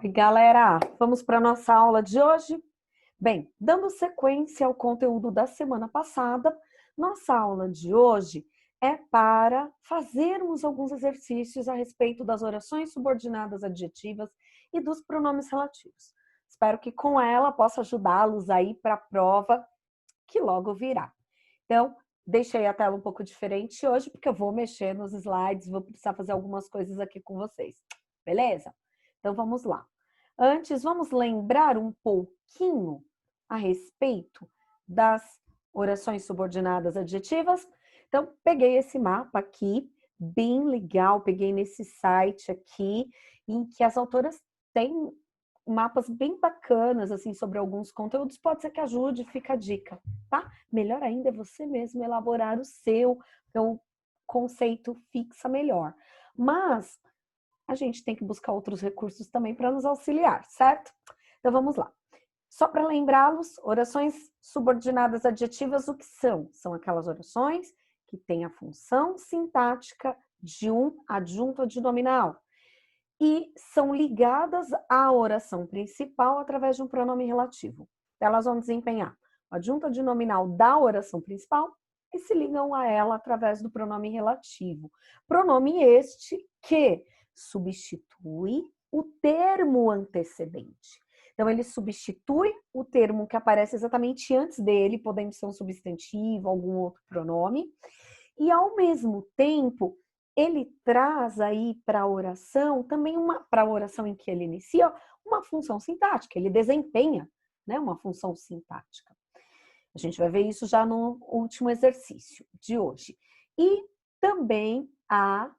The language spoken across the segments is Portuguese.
Oi, galera, vamos para a nossa aula de hoje? Bem, dando sequência ao conteúdo da semana passada, nossa aula de hoje é para fazermos alguns exercícios a respeito das orações subordinadas adjetivas e dos pronomes relativos. Espero que com ela possa ajudá-los aí para a prova que logo virá. Então, deixei a tela um pouco diferente hoje, porque eu vou mexer nos slides, vou precisar fazer algumas coisas aqui com vocês. Beleza? Então, vamos lá. Antes, vamos lembrar um pouquinho a respeito das orações subordinadas adjetivas. Então, peguei esse mapa aqui, bem legal, peguei nesse site aqui, em que as autoras têm mapas bem bacanas, assim, sobre alguns conteúdos. Pode ser que ajude, fica a dica, tá? Melhor ainda é você mesmo elaborar o seu conceito fixa melhor. Mas a gente tem que buscar outros recursos também para nos auxiliar, certo? Então vamos lá. Só para lembrá-los, orações subordinadas adjetivas, o que são? São aquelas orações que têm a função sintática de um adjunto adnominal e são ligadas à oração principal através de um pronome relativo. Elas vão desempenhar o adjunto adnominal da oração principal e se ligam a ela através do pronome relativo. Pronome este que substitui o termo antecedente. Então, ele substitui o termo que aparece exatamente antes dele, podendo ser um substantivo, algum outro pronome, e ao mesmo tempo ele traz aí para a oração também para a oração em que ele inicia uma função sintática, ele desempenha, né, uma função sintática. A gente vai ver isso já no último exercício de hoje. E também há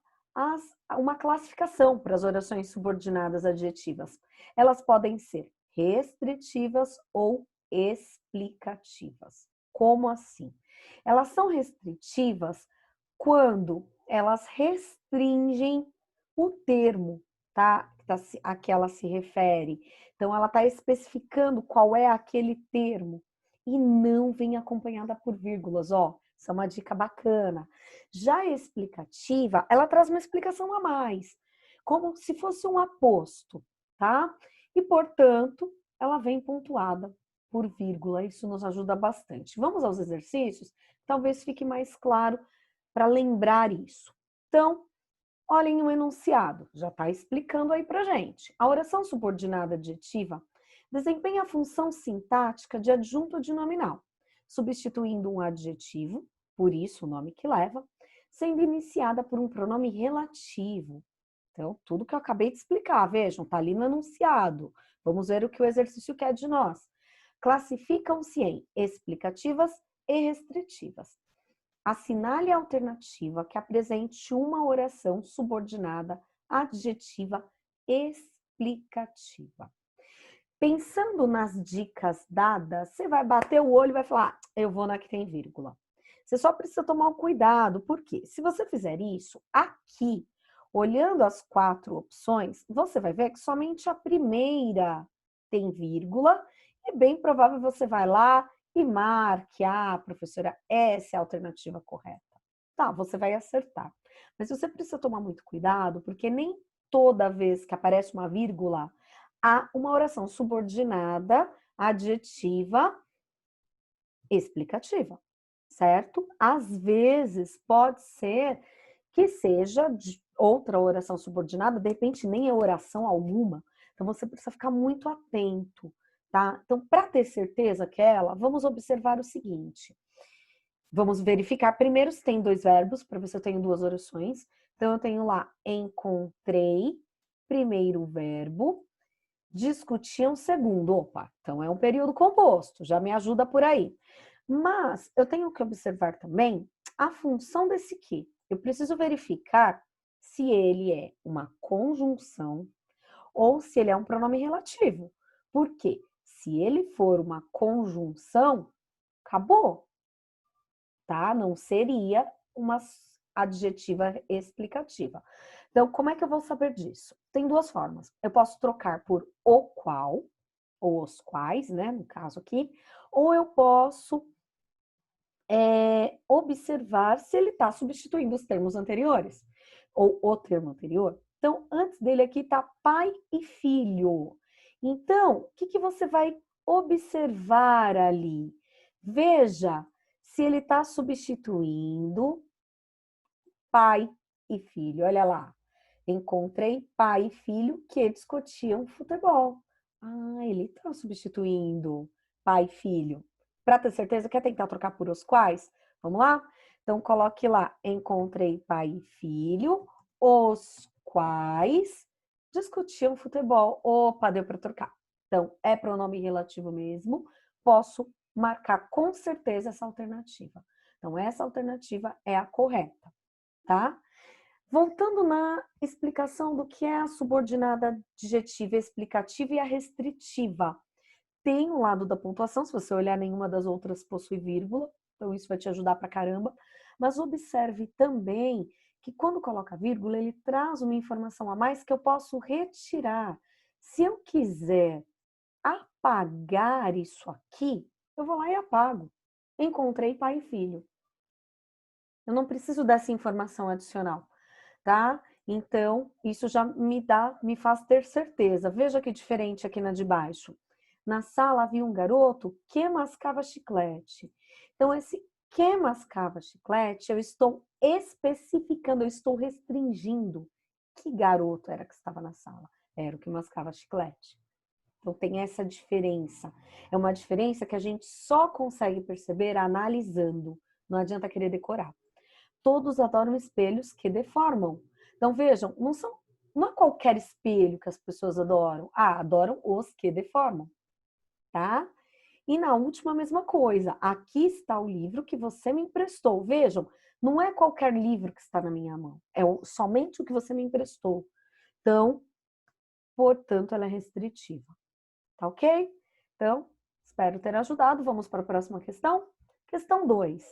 uma classificação para as orações subordinadas adjetivas. Elas podem ser restritivas ou explicativas. Como assim? Elas são restritivas quando elas restringem o termo, tá? A que ela se refere. Então, ela está especificando qual é aquele termo e não vem acompanhada por vírgulas, ó. Isso é uma dica bacana. Já a explicativa, ela traz uma explicação a mais, como se fosse um aposto, tá? E, portanto, ela vem pontuada por vírgula. Isso nos ajuda bastante. Vamos aos exercícios? Talvez fique mais claro para lembrar isso. Então, olhem o enunciado, já está explicando aí para gente. A oração subordinada adjetiva desempenha a função sintática de adjunto adnominal, substituindo um adjetivo, por isso o nome que leva, sendo iniciada por um pronome relativo. Então, tudo que eu acabei de explicar, vejam, está ali no enunciado. Vamos ver o que o exercício quer de nós. Classificam-se em explicativas e restritivas. Assinale a alternativa que apresente uma oração subordinada adjetiva explicativa. Pensando nas dicas dadas, você vai bater o olho e vai falar, eu vou na que tem vírgula. Você só precisa tomar um cuidado, porque se você fizer isso aqui, olhando as 4 opções, você vai ver que somente a primeira tem vírgula, e bem provável você vai lá e marque, professora, essa é a alternativa correta. Tá, você vai acertar. Mas você precisa tomar muito cuidado, porque nem toda vez que aparece uma vírgula, há uma oração subordinada, adjetiva, explicativa, certo? Às vezes pode ser que seja outra oração subordinada, de repente nem é oração alguma. Então você precisa ficar muito atento, tá? Então, para ter certeza que é ela, vamos observar o seguinte. Vamos verificar primeiro se tem 2 verbos, para ver se eu tenho 2 orações. Então, eu tenho lá, encontrei, primeiro verbo, discutiam segundo. Opa, então é um período composto, já me ajuda por aí. Mas eu tenho que observar também a função desse que. Eu preciso verificar se ele é uma conjunção ou se ele é um pronome relativo. Por quê? Se ele for uma conjunção, acabou, tá? Não seria uma adjetiva explicativa. Então, como é que eu vou saber disso? Tem 2 formas. Eu posso trocar por o qual, ou os quais, né, no caso aqui, ou eu posso observar se ele está substituindo os termos anteriores, ou o termo anterior. Então, antes dele aqui está pai e filho. Então, o que você vai observar ali? Veja se ele está substituindo pai e filho. Olha lá. Encontrei pai e filho que discutiam futebol. Ah, ele está substituindo pai e filho. Para ter certeza, quer tentar trocar por os quais? Vamos lá? Então, coloque lá. Encontrei pai e filho, os quais discutiam futebol. Opa, deu para trocar. Então, é pronome relativo mesmo. Posso marcar com certeza essa alternativa. Então, essa alternativa é a correta, tá? Voltando na explicação do que é a subordinada adjetiva explicativa e a restritiva. Tem o lado da pontuação, se você olhar, nenhuma das outras possui vírgula, então isso vai te ajudar pra caramba. Mas observe também que quando coloca vírgula, ele traz uma informação a mais que eu posso retirar. Se eu quiser apagar isso aqui, eu vou lá e apago. Encontrei pai e filho. Eu não preciso dessa informação adicional, tá? Então, isso já me faz ter certeza. Veja que diferente aqui na de baixo. Na sala havia um garoto que mascava chiclete. Então, esse que mascava chiclete, eu estou especificando, eu estou restringindo que garoto era que estava na sala. Era o que mascava chiclete. Então, tem essa diferença. É uma diferença que a gente só consegue perceber analisando. Não adianta querer decorar. Todos adoram espelhos que deformam. Então, vejam, não é qualquer espelho que as pessoas adoram. Ah, adoram os que deformam, tá? E na última, a mesma coisa. Aqui está o livro que você me emprestou. Vejam, não é qualquer livro que está na minha mão. É somente o que você me emprestou. Então, portanto, ela é restritiva. Tá ok? Então, espero ter ajudado. Vamos para a próxima questão. Questão 2.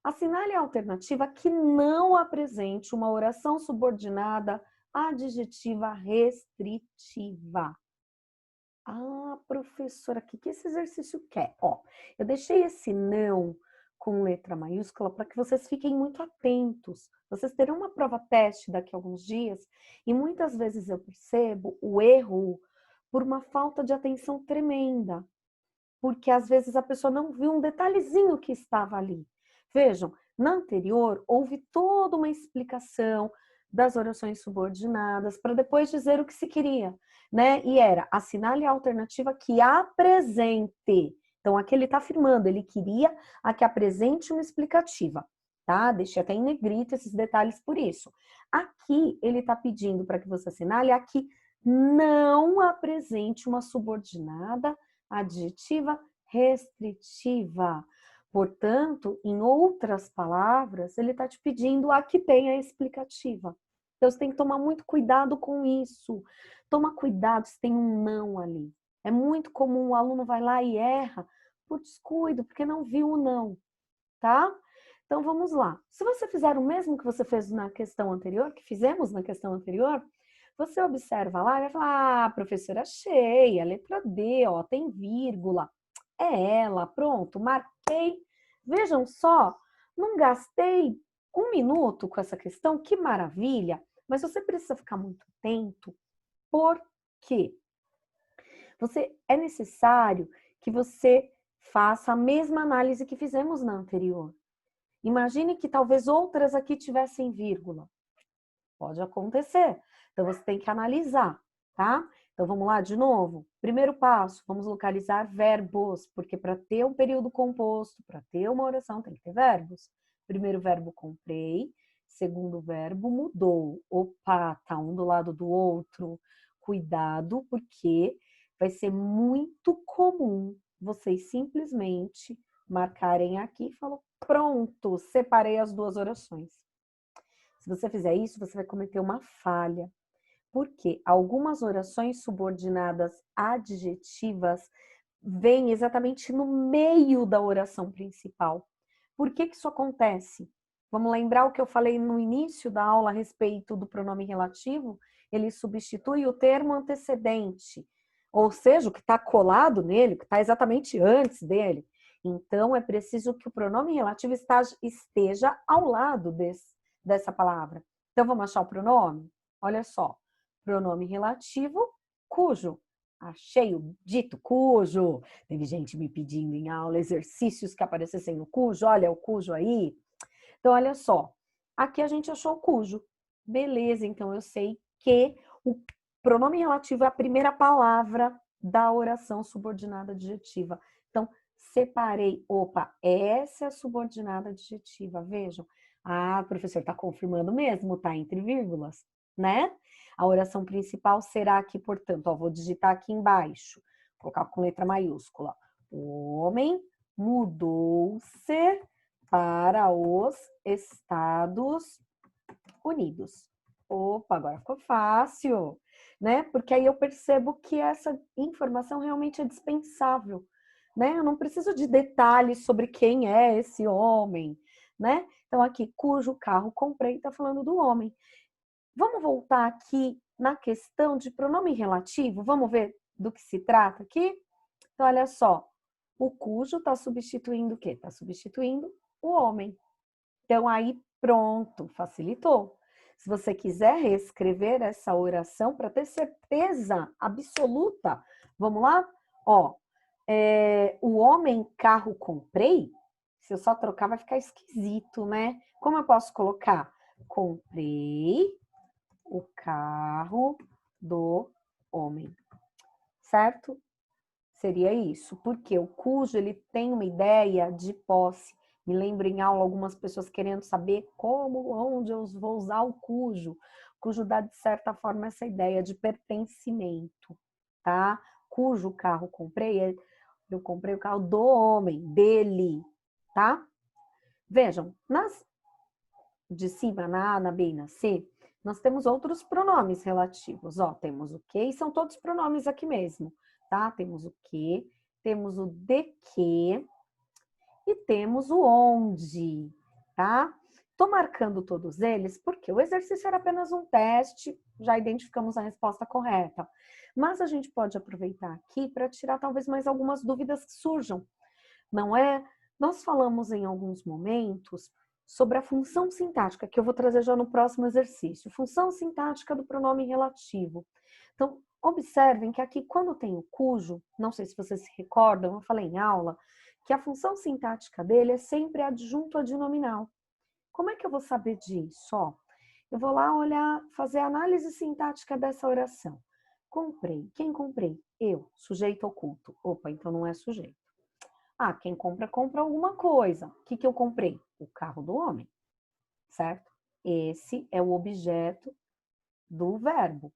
Assinale a alternativa que não apresente uma oração subordinada adjetiva restritiva. Ah, professora, o que esse exercício quer? Ó, eu deixei esse não com letra maiúscula para que vocês fiquem muito atentos. Vocês terão uma prova teste daqui a alguns dias e muitas vezes eu percebo o erro por uma falta de atenção tremenda, porque às vezes a pessoa não viu um detalhezinho que estava ali. Vejam, na anterior houve toda uma explicação das orações subordinadas para depois dizer o que se queria, né? E era assinale a alternativa que apresente. Então aqui ele está afirmando, ele queria a que apresente uma explicativa, tá? Deixei até em negrito esses detalhes por isso. Aqui ele está pedindo para que você assinale a que não apresente uma subordinada adjetiva restritiva. Portanto, em outras palavras, ele está te pedindo a que tenha explicativa. Então, você tem que tomar muito cuidado com isso. Toma cuidado se tem um não ali. É muito comum o aluno vai lá e erra por descuido, porque não viu o não, tá? Então, vamos lá. Se você fizer o mesmo que você fez na questão anterior, que fizemos na questão anterior, você observa lá e vai falar, ah, professora, achei, a letra D, ó, tem vírgula. É ela, pronto, marquei. Vejam só, não gastei um minuto com essa questão, que maravilha. Mas você precisa ficar muito atento, porque é necessário que você faça a mesma análise que fizemos na anterior. Imagine que talvez outras aqui tivessem vírgula. Pode acontecer. Então, você tem que analisar, tá? Então, vamos lá de novo. Primeiro passo, vamos localizar verbos, porque para ter um período composto, para ter uma oração, tem que ter verbos. Primeiro verbo, comprei. Segundo verbo, mudou. Opa, tá um do lado do outro. Cuidado, porque vai ser muito comum vocês simplesmente marcarem aqui e falam, pronto, separei as duas orações. Se você fizer isso, você vai cometer uma falha, porque algumas orações subordinadas adjetivas vêm exatamente no meio da oração principal. Por que isso acontece? Vamos lembrar o que eu falei no início da aula a respeito do pronome relativo? Ele substitui o termo antecedente, ou seja, o que está colado nele, o que está exatamente antes dele. Então, é preciso que o pronome relativo esteja ao lado dessa palavra. Então, vamos achar o pronome? Olha só. pronome relativo, cujo. Achei o dito cujo. Teve gente me pedindo em aula exercícios que aparecessem no cujo. Olha o cujo aí. Então, olha só. Aqui a gente achou o cujo. Beleza, então eu sei que o pronome relativo é a primeira palavra da oração subordinada adjetiva. Então, separei. Opa, essa é a subordinada adjetiva. Vejam. Ah, o professor está confirmando mesmo, tá entre vírgulas, né? A oração principal será aqui, portanto, ó, vou digitar aqui embaixo, colocar com letra maiúscula. O homem mudou-se para os Estados Unidos. Opa, agora ficou fácil, né? Porque aí eu percebo que essa informação realmente é dispensável, né? Eu não preciso de detalhes sobre quem é esse homem, né? Então aqui, cujo carro comprei, tá falando do homem. Vamos voltar aqui na questão de pronome relativo, vamos ver do que se trata aqui? Então, olha só, o cujo está substituindo o quê? Está substituindo o homem. Então, aí, pronto, facilitou. Se você quiser reescrever essa oração para ter certeza absoluta, vamos lá? Ó, o homem carro comprei, se eu só trocar vai ficar esquisito, né? Como eu posso colocar? Comprei o carro do homem, certo? Seria isso, porque o cujo ele tem uma ideia de posse. Me lembro em aula algumas pessoas querendo saber como, onde eu vou usar o cujo. O cujo dá, de certa forma, essa ideia de pertencimento, tá? Cujo carro comprei, eu comprei o carro do homem, dele, tá? Vejam, nas de cima, na A, na B e na C, nós temos outros pronomes relativos. Ó, temos o que, e são todos pronomes aqui mesmo, tá? Temos o que, temos o de que e temos o onde, tá? Tô marcando todos eles porque o exercício era apenas um teste, já identificamos a resposta correta. Mas a gente pode aproveitar aqui para tirar talvez mais algumas dúvidas que surjam, não é? Nós falamos em alguns momentos sobre a função sintática, que eu vou trazer já no próximo exercício. Função sintática do pronome relativo. Então, observem que aqui, quando tem o cujo, não sei se vocês se recordam, eu falei em aula, que a função sintática dele é sempre adjunto adnominal. Como é que eu vou saber disso? Ó, eu vou lá olhar, fazer a análise sintática dessa oração. Comprei. Quem comprei? Eu, sujeito oculto. Opa, então não é sujeito. Ah, quem compra, compra alguma coisa. O que eu comprei? O carro do homem, certo? Esse é o objeto do verbo.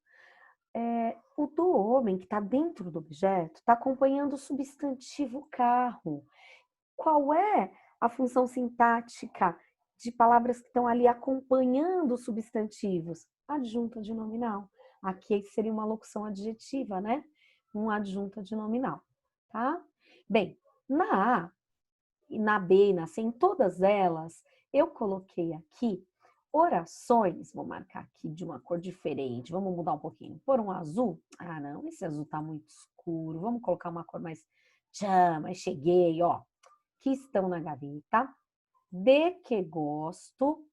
O do homem, que está dentro do objeto, está acompanhando o substantivo carro. Qual é a função sintática de palavras que estão ali acompanhando os substantivos? Adjunto adnominal. Aqui seria uma locução adjetiva, né? Um adjunto adnominal, tá? Bem, na A, na B e na C, em todas elas, eu coloquei aqui orações, vou marcar aqui de uma cor diferente, vamos mudar um pouquinho, por um azul, ah não, esse azul tá muito escuro, vamos colocar uma cor mais tchan, mas cheguei, ó, que estão na gaveta, de que gosto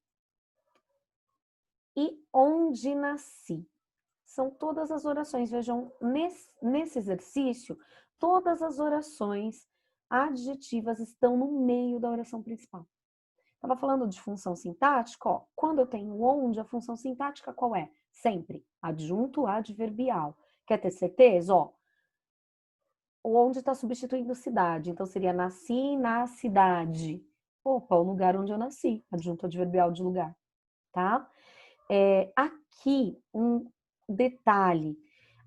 e onde nasci. São todas as orações, vejam, nesse exercício, todas as orações adjetivas estão no meio da oração principal. Estava falando de função sintática, ó, quando eu tenho onde, a função sintática qual é? Sempre adjunto adverbial. Quer ter certeza? Ó, o onde está substituindo cidade, então seria nasci na cidade. Opa, o lugar onde eu nasci, adjunto adverbial de lugar, tá? Aqui, um detalhe,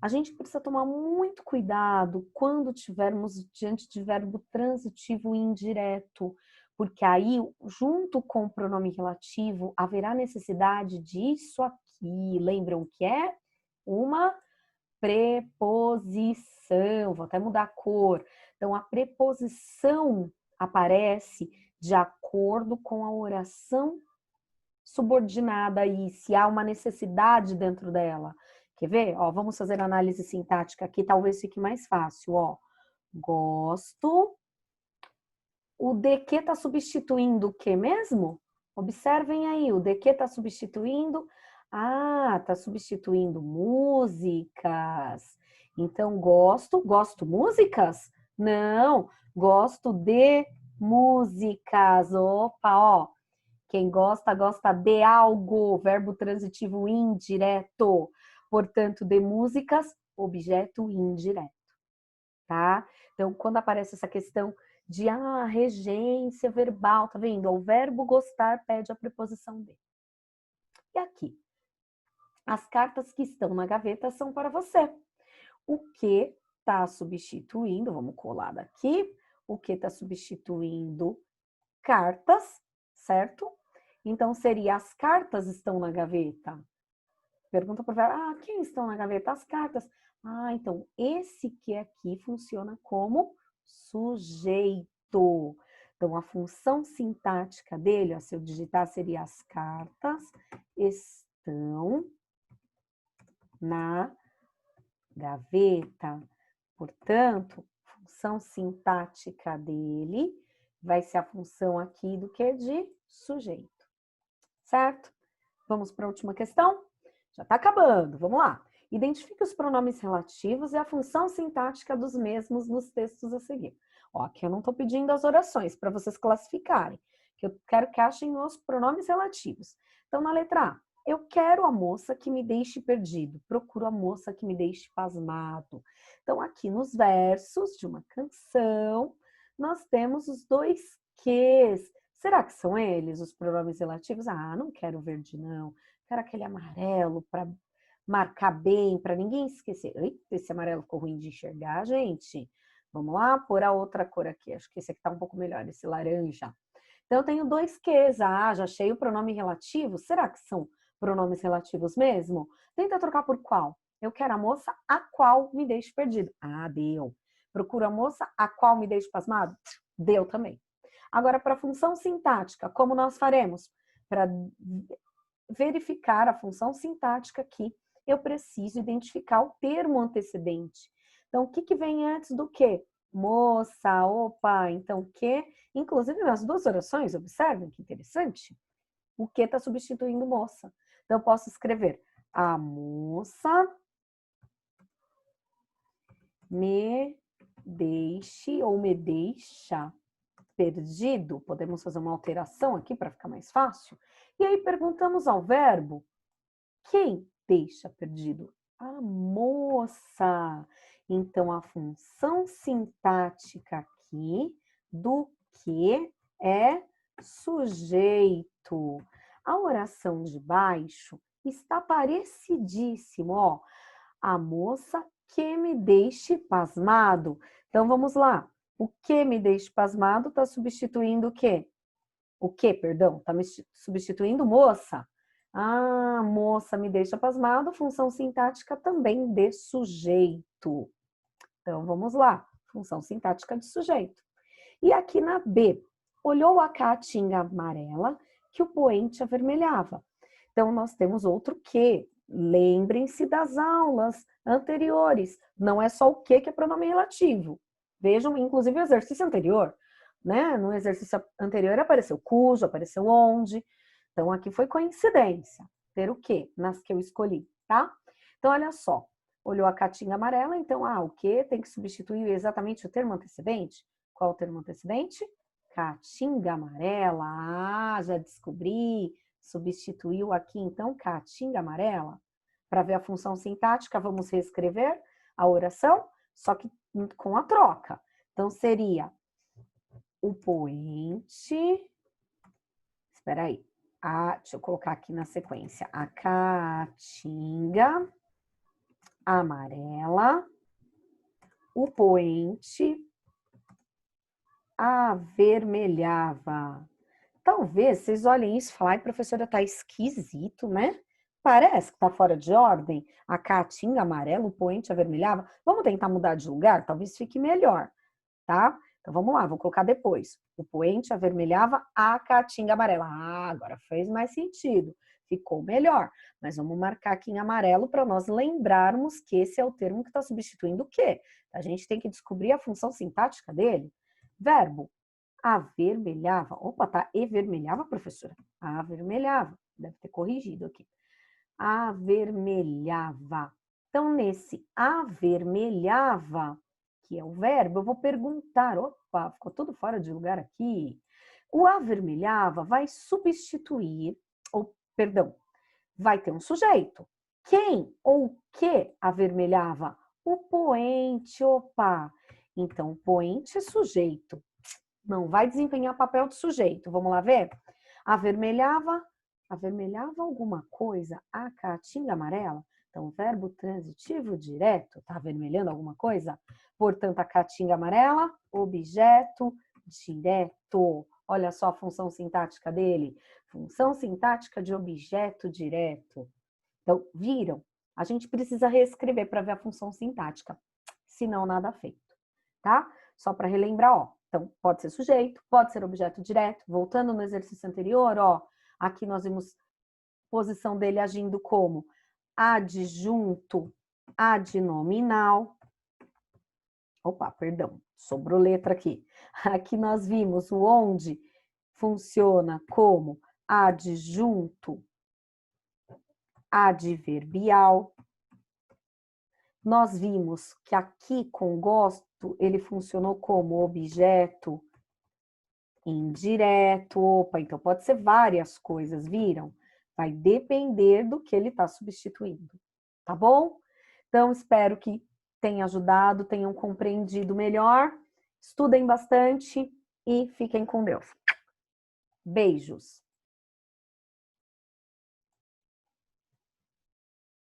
a gente precisa tomar muito cuidado quando tivermos diante de verbo transitivo indireto, porque aí, junto com o pronome relativo, haverá necessidade disso aqui. Lembram que é uma preposição. Vou até mudar a cor. Então, a preposição aparece de acordo com a oração subordinada aí, se há uma necessidade dentro dela. Quer ver? Ó, vamos fazer análise sintática aqui, talvez fique mais fácil. Ó, gosto. O de que está substituindo o que mesmo? Observem aí, o de que está substituindo Ah, tá substituindo músicas. Então, gosto músicas? Não, gosto de músicas. Opa, ó. Quem gosta, gosta de algo. Verbo transitivo indireto. Portanto, de músicas, objeto indireto, tá? Então, quando aparece essa questão de regência verbal, tá vendo? O verbo gostar pede a preposição de. E aqui? As cartas que estão na gaveta são para você. O que está substituindo, vamos colar daqui, o que está substituindo cartas, certo? Então, seria as cartas estão na gaveta. Pergunta para o verbo, quem estão na gaveta? As cartas. Então, esse que aqui funciona como sujeito. Então, a função sintática dele, ó, se eu digitar, seria as cartas estão na gaveta. Portanto, função sintática dele vai ser a função aqui do que? De sujeito. Certo? Vamos para a última questão? Já está acabando, vamos lá. Identifique os pronomes relativos e a função sintática dos mesmos nos textos a seguir. Ó, aqui eu não estou pedindo as orações para vocês classificarem, que eu quero que achem os pronomes relativos. Então, na letra A, eu quero a moça que me deixe perdido. Procuro a moça que me deixe pasmado. Então, aqui nos versos de uma canção, nós temos os dois ques. Será que são eles os pronomes relativos? Não quero verde, não. Quero aquele amarelo para marcar bem, para ninguém esquecer. Eita, esse amarelo ficou ruim de enxergar, gente. Vamos lá, pôr a outra cor aqui. Acho que esse aqui está um pouco melhor, esse laranja. Então, eu tenho dois ques. Já achei o pronome relativo. Será que são pronomes relativos mesmo? Tenta trocar por qual? Eu quero a moça a qual me deixe perdido. Deu. Procuro a moça a qual me deixe pasmado? Deu também. Agora, para a função sintática, como nós faremos? Para verificar a função sintática aqui, eu preciso identificar o termo antecedente. Então, o que vem antes do que? Moça, opa, então que? Inclusive nas duas orações, observem que interessante. O que está substituindo moça. Então, eu posso escrever a moça me deixe ou me deixa perdido. Podemos fazer uma alteração aqui para ficar mais fácil. E aí perguntamos ao verbo, quem deixa perdido? A moça. Então, a função sintática aqui do que é sujeito. A oração de baixo está parecidíssimo, ó. A moça que me deixe pasmado. Então, vamos lá. O que me deixe pasmado está substituindo o quê? O que, perdão? Está me substituindo moça. Moça me deixa pasmado, função sintática também de sujeito. Então, vamos lá. Função sintática de sujeito. E aqui na B, olhou a caatinga amarela que o poente avermelhava. Então, nós temos outro que. Lembrem-se das aulas anteriores. Não é só o que é pronome relativo. Vejam, inclusive, o exercício anterior. Né? No exercício anterior apareceu cujo, apareceu onde. Então, aqui foi coincidência. Ter o que nas que eu escolhi, tá? Então, olha só. Olhou a caatinga amarela, então, o que tem que substituir exatamente o termo antecedente? Qual o termo antecedente? Caatinga amarela. Já descobri. Substituiu aqui, então, caatinga amarela. Para ver a função sintática, vamos reescrever a oração, só que com a troca. Então, seria o poente... Espera aí. Deixa eu colocar aqui na sequência. A caatinga amarela, o poente avermelhava. Talvez vocês olhem isso e falem, professora, tá esquisito, né? Parece que tá fora de ordem. A caatinga amarela, o poente avermelhava. Vamos tentar mudar de lugar? Talvez fique melhor, tá? Então vamos lá, vou colocar depois. O poente avermelhava a caatinga amarela. Agora fez mais sentido. Ficou melhor. Mas vamos marcar aqui em amarelo para nós lembrarmos que esse é o termo que está substituindo o quê? A gente tem que descobrir a função sintática dele. Verbo. Avermelhava. Opa, tá. Evermelhava, professora? Avermelhava. Deve ter corrigido aqui. Avermelhava. Então, nesse avermelhava, que é o verbo, eu vou perguntar, opa, ficou tudo fora de lugar aqui. O avermelhava vai substituir, ou, perdão, vai ter um sujeito. Quem ou o que avermelhava? O poente, opa. Então, o poente é sujeito. Não vai desempenhar papel de sujeito. Vamos lá ver? Avermelhava alguma coisa a caatinga amarela? Então, verbo transitivo direto, tá avermelhando alguma coisa? Portanto, a caatinga amarela, objeto direto. Olha só a função sintática dele. Função sintática de objeto direto. Então, viram? A gente precisa reescrever para ver a função sintática. Senão, nada feito. Tá? Só para relembrar, ó. Então, pode ser sujeito, pode ser objeto direto. Voltando no exercício anterior, ó. Aqui nós vimos posição dele agindo como adjunto adnominal. Opa, perdão, sobrou letra aqui. Aqui nós vimos o onde funciona como adjunto adverbial. Nós vimos que aqui com gosto ele funcionou como objeto indireto. Opa, então pode ser várias coisas, viram? Vai depender do que ele está substituindo, tá bom? Então, espero que tenha ajudado, tenham compreendido melhor. Estudem bastante e fiquem com Deus. Beijos!